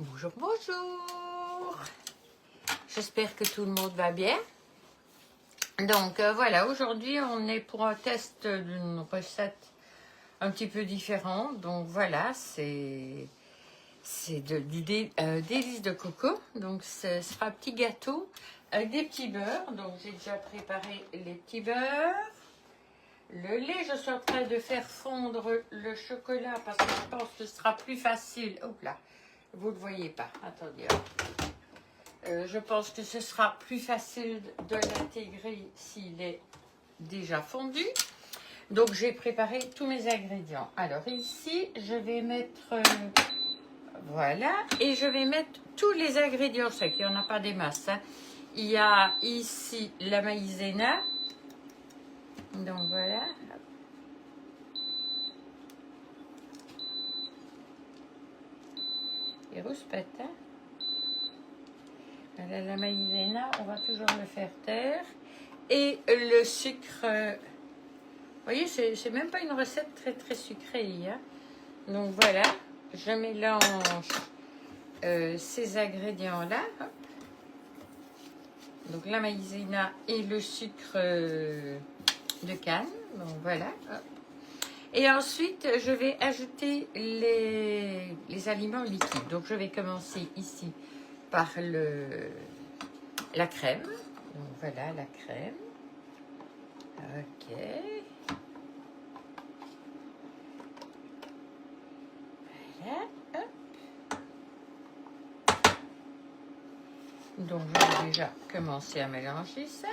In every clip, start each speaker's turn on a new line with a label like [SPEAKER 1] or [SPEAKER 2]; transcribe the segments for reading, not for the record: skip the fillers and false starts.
[SPEAKER 1] Bonjour, bonjour. J'espère que tout le monde va bien. Donc voilà, aujourd'hui on est pour un test d'une recette un petit peu différente. Donc voilà, c'est du délice de coco. Donc ce sera un petit gâteau avec des petits beurres. Donc j'ai déjà préparé les petits beurres. Le lait, je suis en train de faire fondre le chocolat parce que je pense que ce sera plus facile. Hop là, vous ne le voyez pas. Attendez. Je pense que ce sera plus facile de l'intégrer s'il est déjà fondu. Donc j'ai préparé tous mes ingrédients. Alors ici, je vais mettre... voilà. Et je vais mettre tous les ingrédients secs. Il n'y en a pas des masses. Hein. Il y a ici la maïzena. Donc voilà. Et rouspète. Hein. Voilà, la maïzena, on va toujours le faire taire. Et le sucre... vous voyez, c'est même pas une recette très sucrée. Hein. Donc voilà, je mélange ces ingrédients-là. Donc la maïzena et le sucre de canne. Donc voilà. Hop. Et ensuite, je vais ajouter les aliments liquides. Donc je vais commencer ici par la crème. Donc voilà la crème. Ok. Voilà. Donc, je vais déjà commencer à mélanger ça.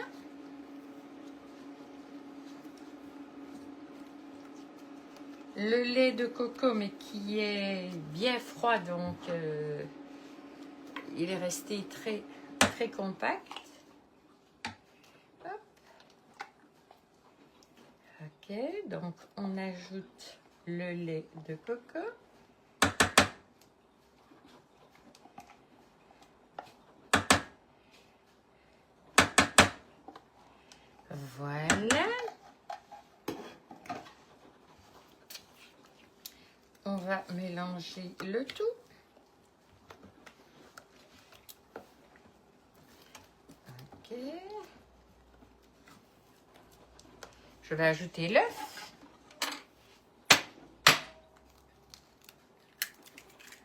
[SPEAKER 1] Le lait de coco, mais qui est bien froid, donc il est resté très compact. Hop. Ok, donc on ajoute le lait de coco. Voilà. On va mélanger le tout. Ok. Je vais ajouter l'œuf.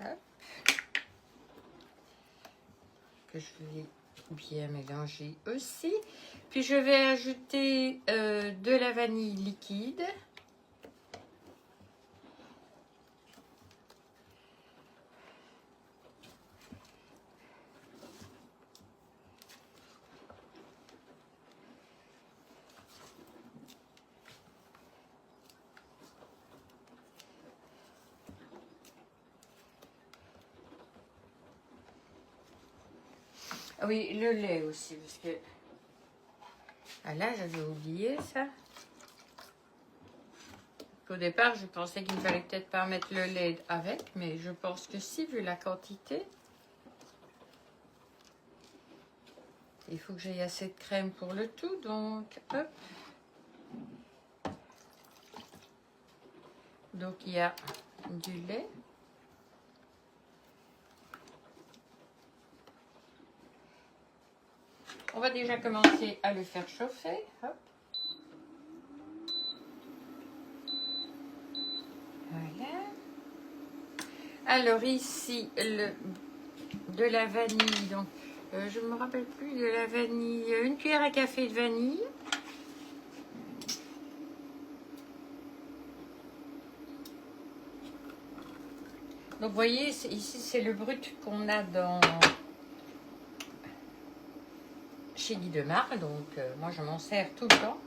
[SPEAKER 1] Hop. Que je vais bien mélanger aussi. Puis je vais ajouter de la vanille liquide. Ah oui, le lait aussi, parce que... Ah là, j'avais oublié ça. Au départ, je pensais qu'il ne fallait peut-être pas mettre le lait avec, mais je pense que si, vu la quantité. Il faut que j'aie assez de crème pour le tout, donc hop. Donc il y a du lait. On va déjà commencer à le faire chauffer. Hop. Voilà. Alors ici, de la vanille. Donc, je ne me rappelle plus de la vanille. Une cuillère à café de vanille. Donc, vous voyez, ici, c'est le brut qu'on a chez Guy Demar. Donc, moi, je m'en sers tout le temps.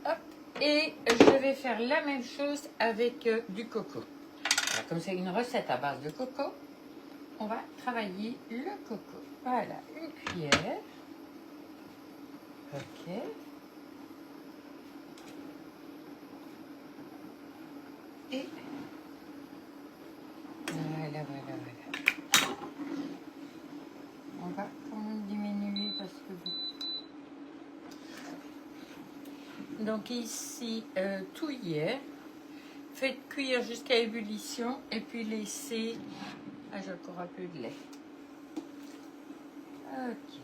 [SPEAKER 1] Hop. Et je vais faire la même chose avec du coco. Alors, comme c'est une recette à base de coco, on va travailler le coco. Voilà, une cuillère. Ok. Et voilà. On va quand même diminuer parce que vous... Donc ici, touiller. Faites cuire jusqu'à ébullition et puis laissez Ah, j'ai encore un peu de lait. Ok.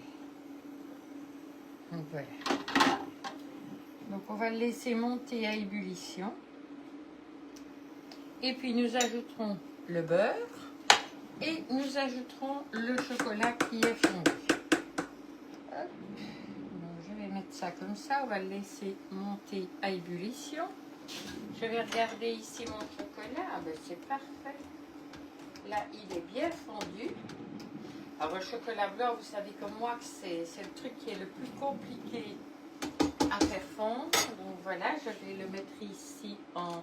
[SPEAKER 1] Donc voilà. Donc on va le laisser monter à ébullition. Et puis nous ajouterons le beurre et nous ajouterons le chocolat qui est fondu. Hop. Donc, je vais mettre ça comme ça. On va le laisser monter à ébullition. Je vais regarder ici mon chocolat. Ah ben c'est parfait. Là, il est bien fondu. Alors le chocolat blanc, vous savez comme moi que c'est le truc qui est le plus compliqué à faire fondre. Donc voilà, je vais le mettre ici en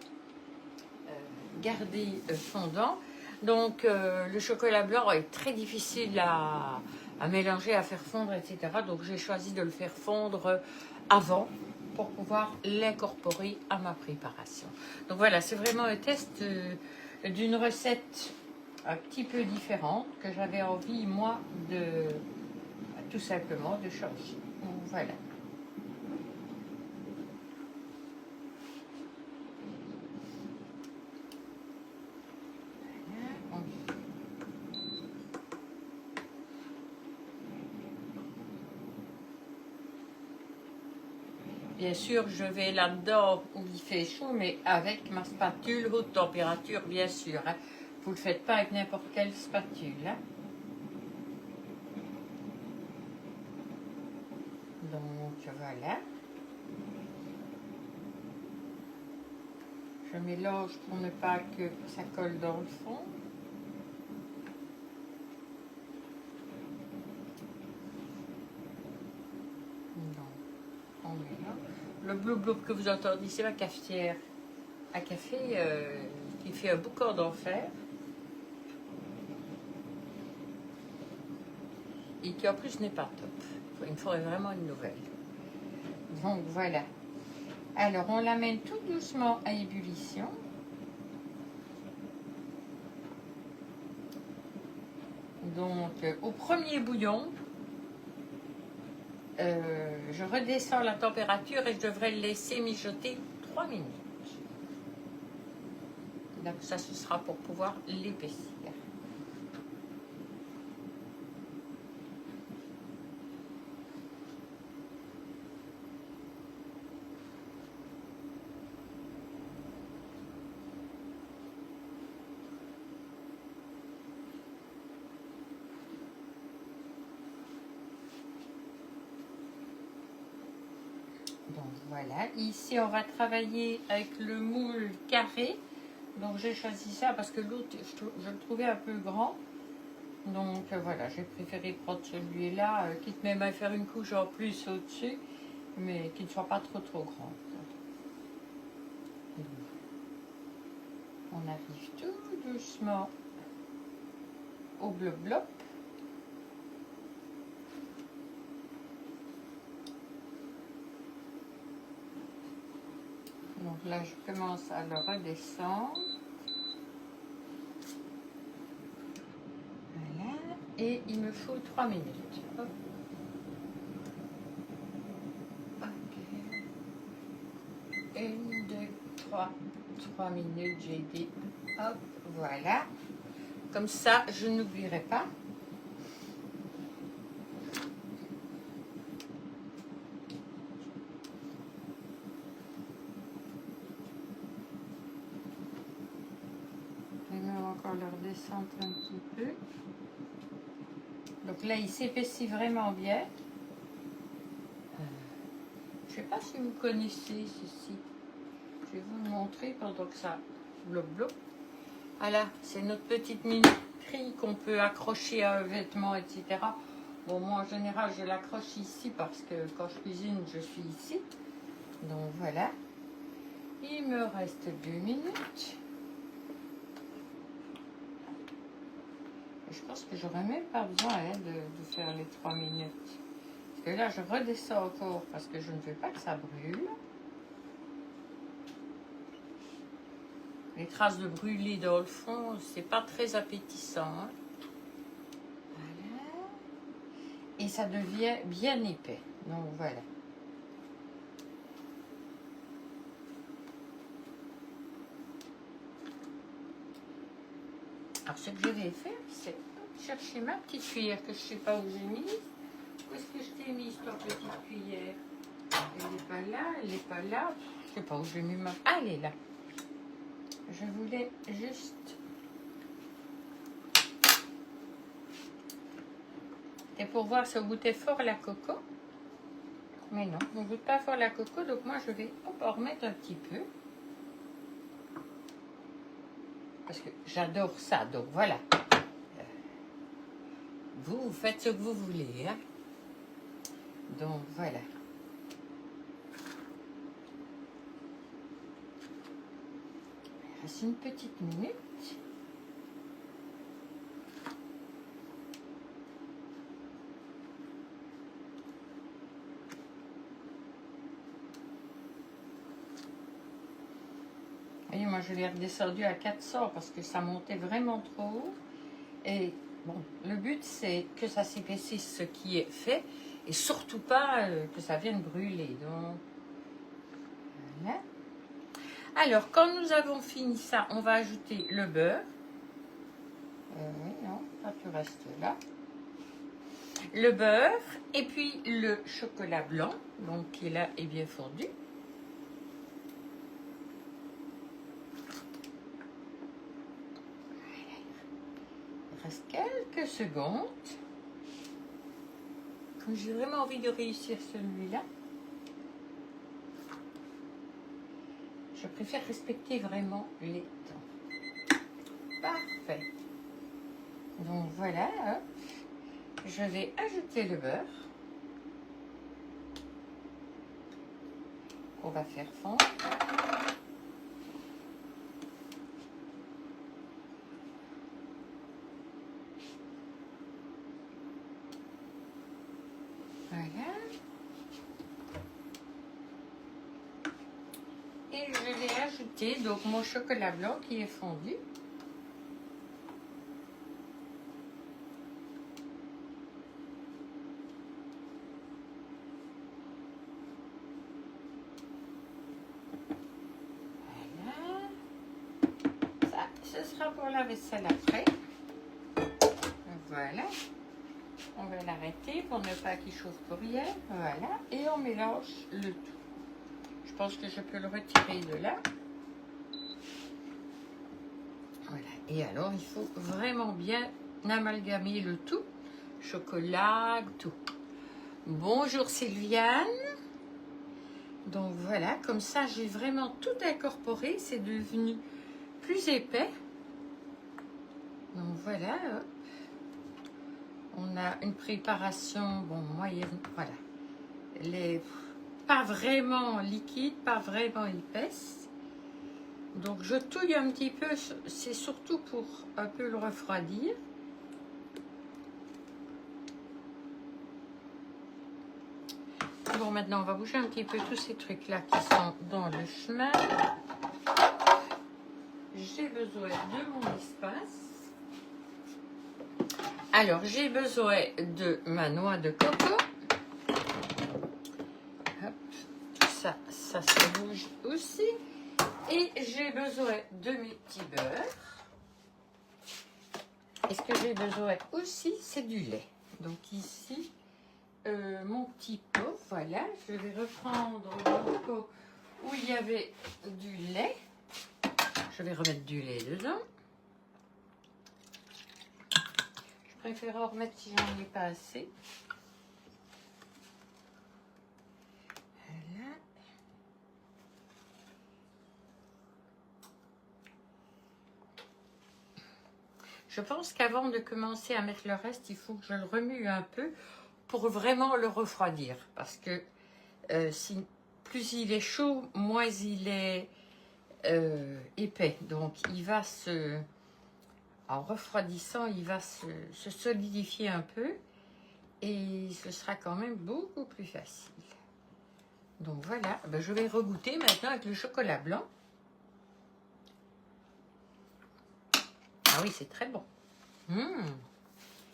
[SPEAKER 1] garder fondant. Donc le chocolat blanc est très difficile à mélanger, à faire fondre, etc. Donc j'ai choisi de le faire fondre avant pour pouvoir l'incorporer à ma préparation. Donc voilà, c'est vraiment un test d'une recette un petit peu différente que j'avais envie, moi, de tout simplement de changer. Donc voilà. Bien sûr, je vais là-dedans où il fait chaud, mais avec ma spatule haute température, bien sûr. Hein. Vous ne le faites pas avec n'importe quelle spatule. Hein. Donc voilà. Je mélange pour ne pas que ça colle dans le fond. Donc, on mélange. Le blou-blou que vous entendez, c'est ma cafetière à café qui fait un boucan d'enfer. Et qui en plus n'est pas top. Il me faudrait vraiment une nouvelle. Donc voilà. Alors on l'amène tout doucement à ébullition. Donc au premier bouillon, je redescends la température et je devrais le laisser mijoter 3 minutes. Donc ça ce sera pour pouvoir l'épaissir. Donc voilà, ici on va travailler avec le moule carré. Donc j'ai choisi ça parce que l'autre, je le trouvais un peu grand. Donc voilà, j'ai préféré prendre celui-là, quitte même à faire une couche en plus au-dessus, mais qui ne soit pas trop grand. On arrive tout doucement au bloc-bloc. Donc là, je commence à le redescendre. Voilà. Et il me faut 3 minutes. Hop. Ok. 1, 2, 3. 3 minutes, j'ai dit. Hop, voilà. Comme ça, je n'oublierai pas. Je vais même encore le redescendre un petit peu. Donc là, il s'épaissit vraiment bien. Je ne sais pas si vous connaissez ceci. Je vais vous le montrer pendant que ça bloc. Voilà, c'est notre petite minuterie qu'on peut accrocher à un vêtement, etc. Bon, moi, en général, je l'accroche ici parce que quand je cuisine, je suis ici. Donc, voilà. Il me reste 2 minutes. Je pense que j'aurais même pas besoin de faire les 3 minutes. Parce que là, je redescends encore parce que je ne veux pas que ça brûle. Les traces de brûlé dans le fond, c'est pas très appétissant. Hein. Voilà. Et ça devient bien épais. Donc voilà. Alors ce que je vais faire, c'est chercher ma petite cuillère que je ne sais pas où j'ai mise. Où est-ce que je t'ai mise ta petite cuillère? Elle n'est pas là, elle n'est pas là. Je ne sais pas où j'ai mis ma... Ah, elle est là. Je voulais juste... Et pour voir si on goûtait fort la coco. Mais non, on ne goûte pas fort la coco, donc moi je vais en remettre un petit peu. Parce que j'adore ça, donc voilà. Vous faites ce que vous voulez, hein. Donc voilà. Il reste une petite minute. Et moi je l'ai redescendu à 400 parce que ça montait vraiment trop haut. Et bon, le but c'est que ça s'épaississe ce qui est fait et surtout pas que ça vienne brûler. Donc voilà. Alors quand nous avons fini ça, on va ajouter le beurre. Oui, non, toi tu restes là. Le beurre et puis le chocolat blanc, donc qui là est bien fondu. Il reste quelques secondes. Comme j'ai vraiment envie de réussir celui-là, je préfère respecter vraiment les temps. Parfait. Donc voilà, hop. Je vais ajouter le beurre. On va faire fondre. Voilà. Et je vais ajouter donc mon chocolat blanc qui est fondu. Voilà. Ça, ce sera pour la vaisselle après. Voilà. On va l'arrêter pour ne pas qu'il chauffe pour rien. Voilà. Et on mélange le tout. Je pense que je peux le retirer de là. Voilà. Et alors, il faut vraiment bien amalgamer le tout. Chocolat, tout. Bonjour Sylviane. Donc voilà, comme ça, j'ai vraiment tout incorporé. C'est devenu plus épais. Donc voilà. Hop. On a une préparation, bon, moyenne, voilà. Pas vraiment liquide, pas vraiment épaisse. Donc je touille un petit peu, c'est surtout pour un peu le refroidir. Bon, maintenant on va bouger un petit peu tous ces trucs-là qui sont dans le chemin. J'ai besoin de mon espace. Alors, j'ai besoin de ma noix de coco. Hop, ça se bouge aussi. Et j'ai besoin de mes petits beurres. Et ce que j'ai besoin aussi, c'est du lait. Donc ici, mon petit pot, voilà. Je vais reprendre mon pot où il y avait du lait. Je vais remettre du lait dedans. Je préfère en remettre si j'en ai pas assez. Voilà. Je pense qu'avant de commencer à mettre le reste, il faut que je le remue un peu pour vraiment le refroidir. Parce que si plus il est chaud, moins il est épais. Donc il va se... En refroidissant, il va se solidifier un peu. Et ce sera quand même beaucoup plus facile. Donc voilà, ben, je vais regoûter maintenant avec le chocolat blanc. Ah oui, c'est très bon.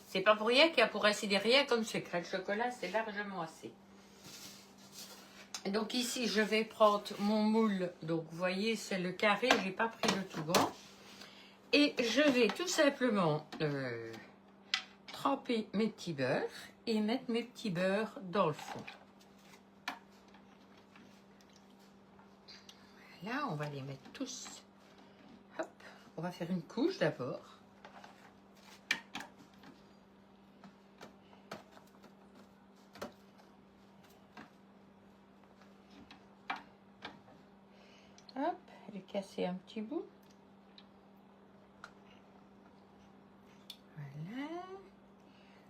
[SPEAKER 1] C'est pas pour rien qu'il y a pour ainsi dire rien comme sucre. Le chocolat, c'est largement assez. Et donc ici, je vais prendre mon moule. Donc vous voyez, c'est le carré, j'ai pas pris le tout grand. Et je vais tout simplement tremper mes petits beurres et mettre mes petits beurres dans le fond. Là, on va les mettre tous. Hop, on va faire une couche d'abord. Hop, elle est cassée un petit bout. Voilà.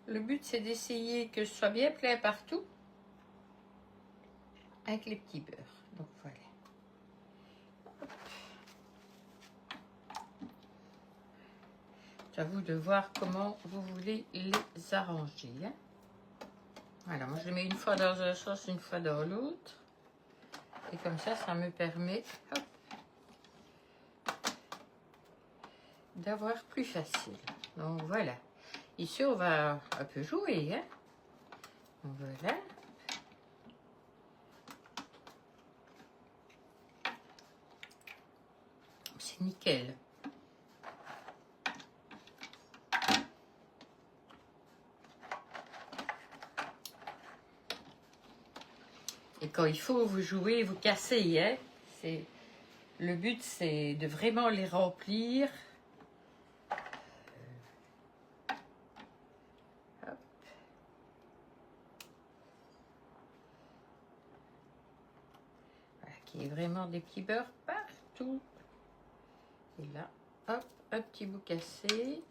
[SPEAKER 1] Le but, c'est d'essayer que ce soit bien plein partout avec les petits beurres. Donc voilà. C'est à vous de voir comment vous voulez les arranger. Hein. Voilà, moi je les mets une fois dans un sens, une fois dans l'autre. Et comme ça me permet d'avoir plus facile. Donc voilà. Ici, on va un peu jouer. Hein. Donc voilà. C'est nickel. Et quand il faut, vous jouez, vous cassez. Hein. Le but, c'est de vraiment les remplir. Hop. Voilà, qu'il y ait vraiment des petits beurres partout. Et là, hop, un petit bout cassé.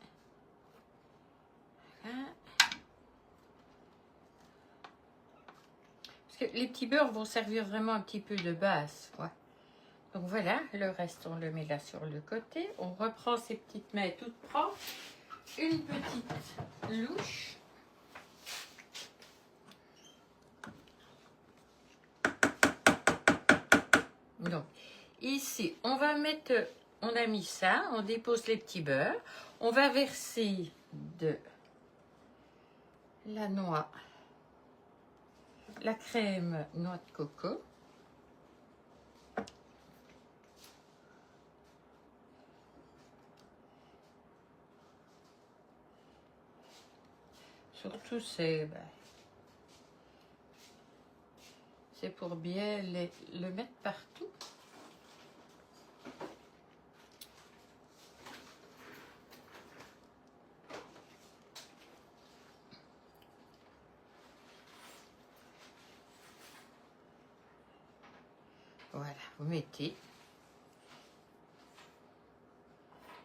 [SPEAKER 1] Voilà. Parce que les petits beurres vont servir vraiment un petit peu de base. Ouais. Donc voilà, le reste, on le met là sur le côté. On reprend ses petites mains toutes propres. Une petite louche. Donc, ici, on va mettre, on a mis ça, on dépose les petits beurres. On va verser de la noix, la crème noix de coco. Surtout, c'est pour bien le mettre partout. Voilà, vous mettez.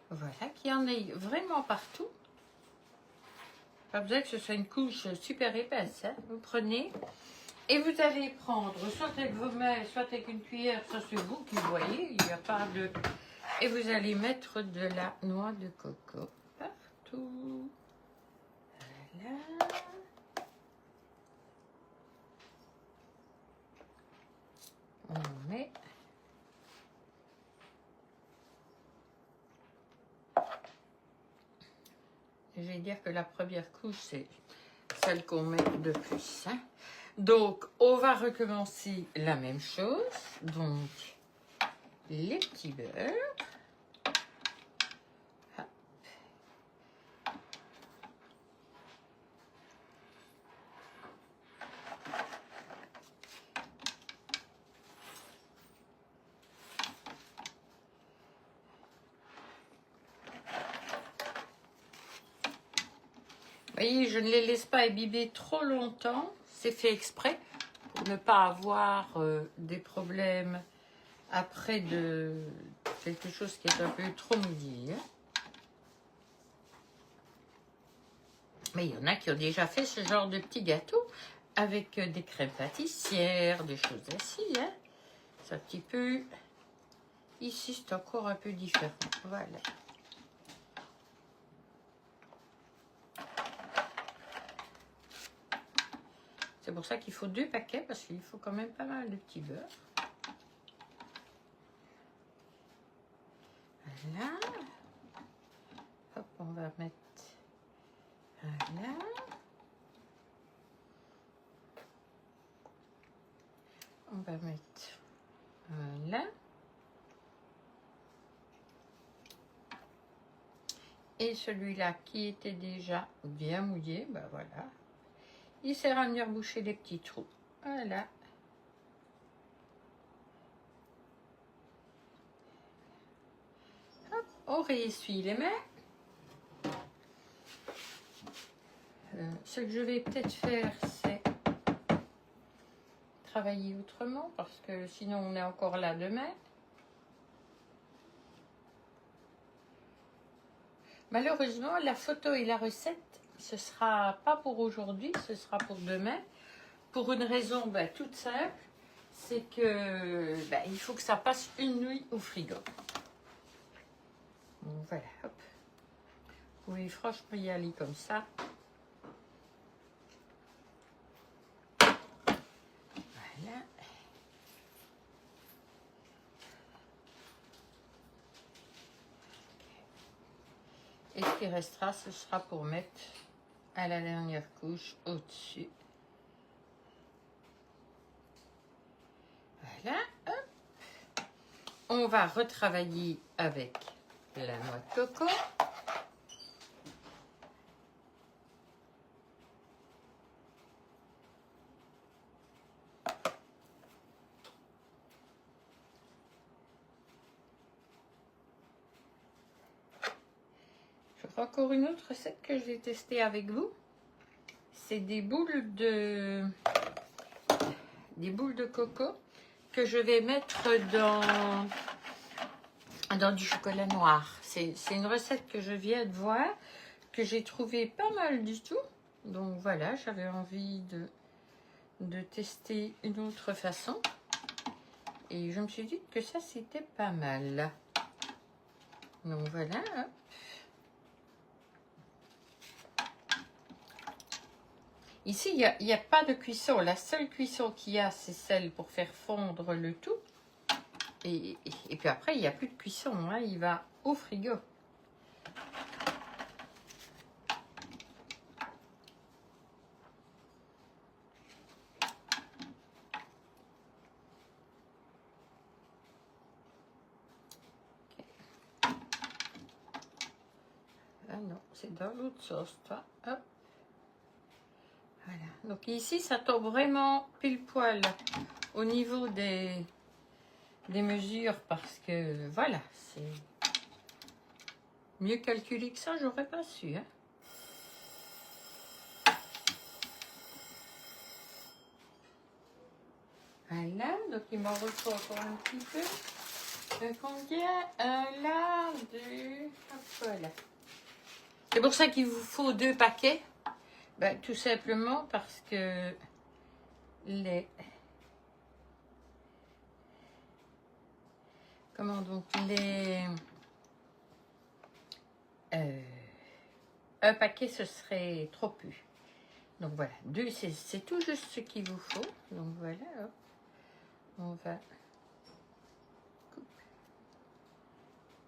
[SPEAKER 1] Voilà, qu'il y en ait vraiment partout. Pas besoin que ce soit une couche super épaisse. Hein. Vous prenez et vous allez prendre soit avec vos mains, soit avec une cuillère, ça c'est vous qui voyez, il n'y a pas de... Et vous allez mettre de la noix de coco partout. Voilà. On met... Je vais dire que la première couche, c'est celle qu'on met de plus. Hein. Donc, on va recommencer la même chose. Donc, les petits beurres. Hop. Vous voyez, je ne les laisse pas imbiber trop longtemps. C'est fait exprès pour ne pas avoir des problèmes après de quelque chose qui est un peu trop mouillé. Hein. Mais il y en a qui ont déjà fait ce genre de petits gâteaux avec des crèmes pâtissières, des choses ainsi. Hein. C'est un petit peu... Ici, c'est encore un peu différent. Voilà. C'est pour ça qu'il faut 2 paquets, parce qu'il faut quand même pas mal de petits beurres. Voilà. Hop, on va mettre... Voilà. On va mettre... Voilà. Et celui-là qui était déjà bien mouillé, ben voilà. Il sert à venir boucher les petits trous. Voilà. Hop, on réessuie les mains. Ce que je vais peut-être faire, c'est travailler autrement parce que sinon on est encore là demain. Malheureusement, la photo et la recette, ce sera pas pour aujourd'hui, ce sera pour demain. Pour une raison toute simple, c'est que il faut que ça passe une nuit au frigo. Donc voilà, hop. Vous pouvez franchement y aller comme ça. Voilà. Et ce qui restera, ce sera pour mettre à la dernière couche au-dessus. Voilà, hop. On va retravailler avec la noix de coco. Encore une autre recette que je vais tester avec vous. C'est des boules de coco que je vais mettre dans du chocolat noir. C'est une recette que je viens de voir, que j'ai trouvé pas mal du tout. Donc voilà, j'avais envie de tester une autre façon. Et je me suis dit que ça, c'était pas mal. Donc voilà. Ici, il n'y a pas de cuisson. La seule cuisson qu'il y a, c'est celle pour faire fondre le tout. Et puis après, il n'y a plus de cuisson. Hein. Il va au frigo. Okay. Ah non, c'est dans l'autre sauce, toi. Hop. Voilà. Donc ici, ça tombe vraiment pile poil au niveau des mesures parce que voilà, c'est mieux calculé que ça, j'aurais pas su. Hein. Voilà, donc il m'en faut encore un petit peu. Combien? Là, deux. Hop, voilà. C'est pour ça qu'il vous faut 2 paquets. Tout simplement parce que un paquet ce serait trop peu. Donc voilà, 2 c'est tout juste ce qu'il vous faut. Donc voilà, hop. On va couper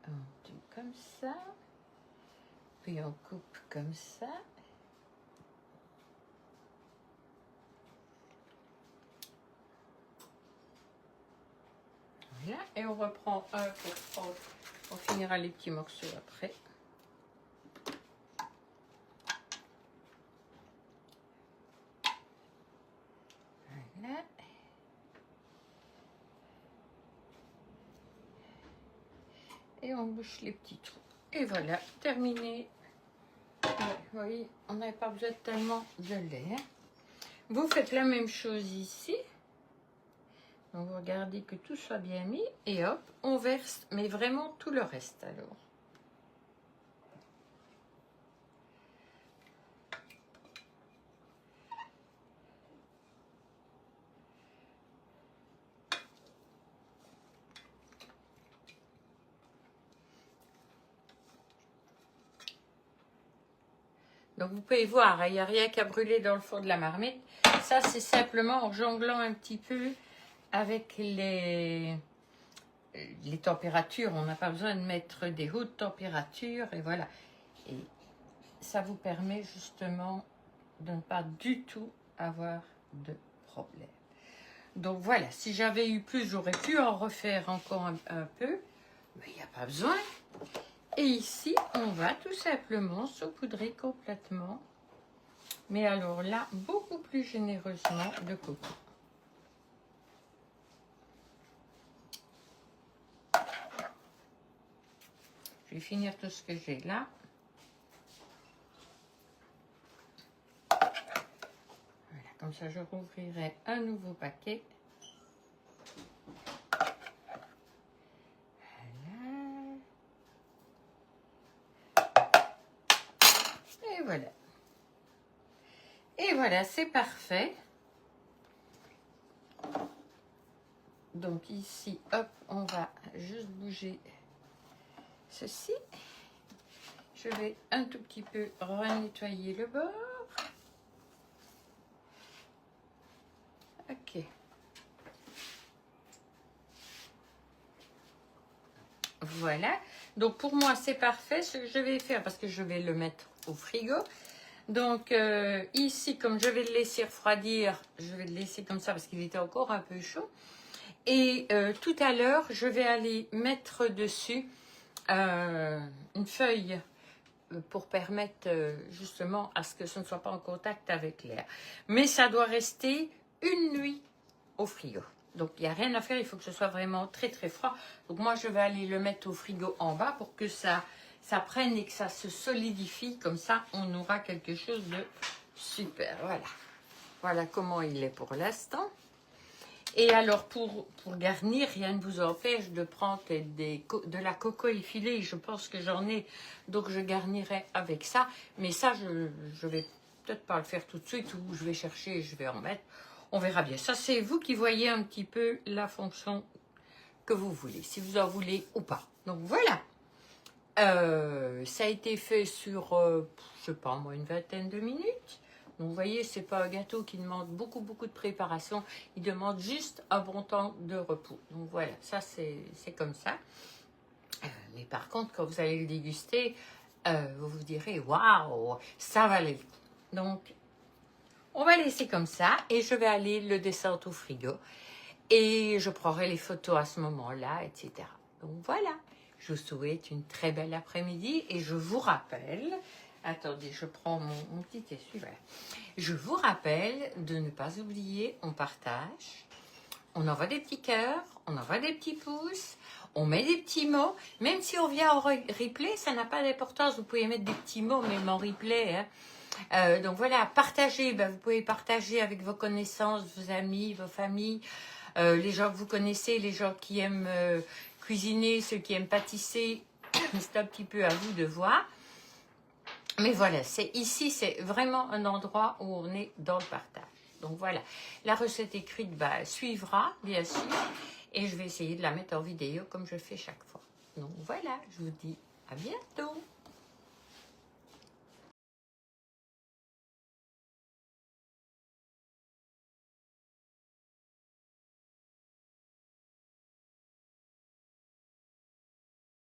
[SPEAKER 1] un deux comme ça, puis on coupe comme ça. Voilà, et on reprend un pour prendre. On finira les petits morceaux après. Voilà. Et on bouche les petits trous. Et voilà, terminé. Vous voyez, on n'avait pas besoin de tellement de lait. Hein. Vous faites la même chose ici. Donc vous regardez que tout soit bien mis. Et hop, on verse, mais vraiment tout le reste alors. Donc vous pouvez voir, il n'y a rien qu'à brûler dans le fond de la marmite. Ça, c'est simplement en jonglant un petit peu avec les températures. On n'a pas besoin de mettre des hautes températures. Et voilà. Et ça vous permet justement de ne pas du tout avoir de problème. Donc voilà, si j'avais eu plus, j'aurais pu en refaire encore un peu. Mais il n'y a pas besoin. Et ici, on va tout simplement saupoudrer complètement. Mais alors là, beaucoup plus généreusement de coco. Je vais finir tout ce que j'ai là. Voilà, comme ça je rouvrirai un nouveau paquet. Voilà. Et voilà. Et voilà, c'est parfait. Donc ici, hop, on va juste bouger ceci. Je vais un tout petit peu renettoyer le bord. Ok. Voilà. Donc pour moi, c'est parfait. Ce que je vais faire, parce que je vais le mettre au frigo. Donc ici, comme je vais le laisser refroidir, je vais le laisser comme ça parce qu'il était encore un peu chaud. Et tout à l'heure, je vais aller mettre dessus une feuille pour permettre justement à ce que ce ne soit pas en contact avec l'air. Mais ça doit rester une nuit au frigo. Donc il n'y a rien à faire, il faut que ce soit vraiment très très froid. Donc moi je vais aller le mettre au frigo en bas pour que ça prenne et que ça se solidifie. Comme ça on aura quelque chose de super. Voilà. Voilà comment il est pour l'instant. Et alors, pour garnir, rien ne vous empêche de prendre de la coco effilée. Je pense que j'en ai, donc je garnirai avec ça. Mais ça, je vais peut-être pas le faire tout de suite, ou je vais chercher et je vais en mettre. On verra bien. Ça, c'est vous qui voyez un petit peu la fonction que vous voulez, si vous en voulez ou pas. Donc, voilà. Ça a été fait sur, je sais pas moi, une vingtaine de minutes. Donc, vous voyez, c'est pas un gâteau qui demande beaucoup de préparation. Il demande juste un bon temps de repos. Donc, voilà, ça, c'est comme ça. Mais par contre, quand vous allez le déguster, vous vous direz, waouh, ça valait le coup. Donc, on va laisser comme ça et je vais aller le descendre au frigo. Et je prendrai les photos à ce moment-là, etc. Donc, voilà. Je vous souhaite une très belle après-midi et je vous rappelle... Attendez, je prends mon petit essuie. Voilà. Je vous rappelle de ne pas oublier, on partage, on envoie des petits cœurs, on envoie des petits pouces, on met des petits mots. Même si on vient en replay, ça n'a pas d'importance. Vous pouvez mettre des petits mots, même en replay. Hein. Donc voilà, partagez. Ben, vous pouvez partager avec vos connaissances, vos amis, vos familles, les gens que vous connaissez, les gens qui aiment cuisiner, ceux qui aiment pâtisser. C'est un petit peu à vous de voir. Mais voilà, ici, c'est vraiment un endroit où on est dans le partage. Donc voilà, la recette écrite suivra, bien sûr. Et je vais essayer de la mettre en vidéo comme je fais chaque fois. Donc voilà, je vous dis à bientôt.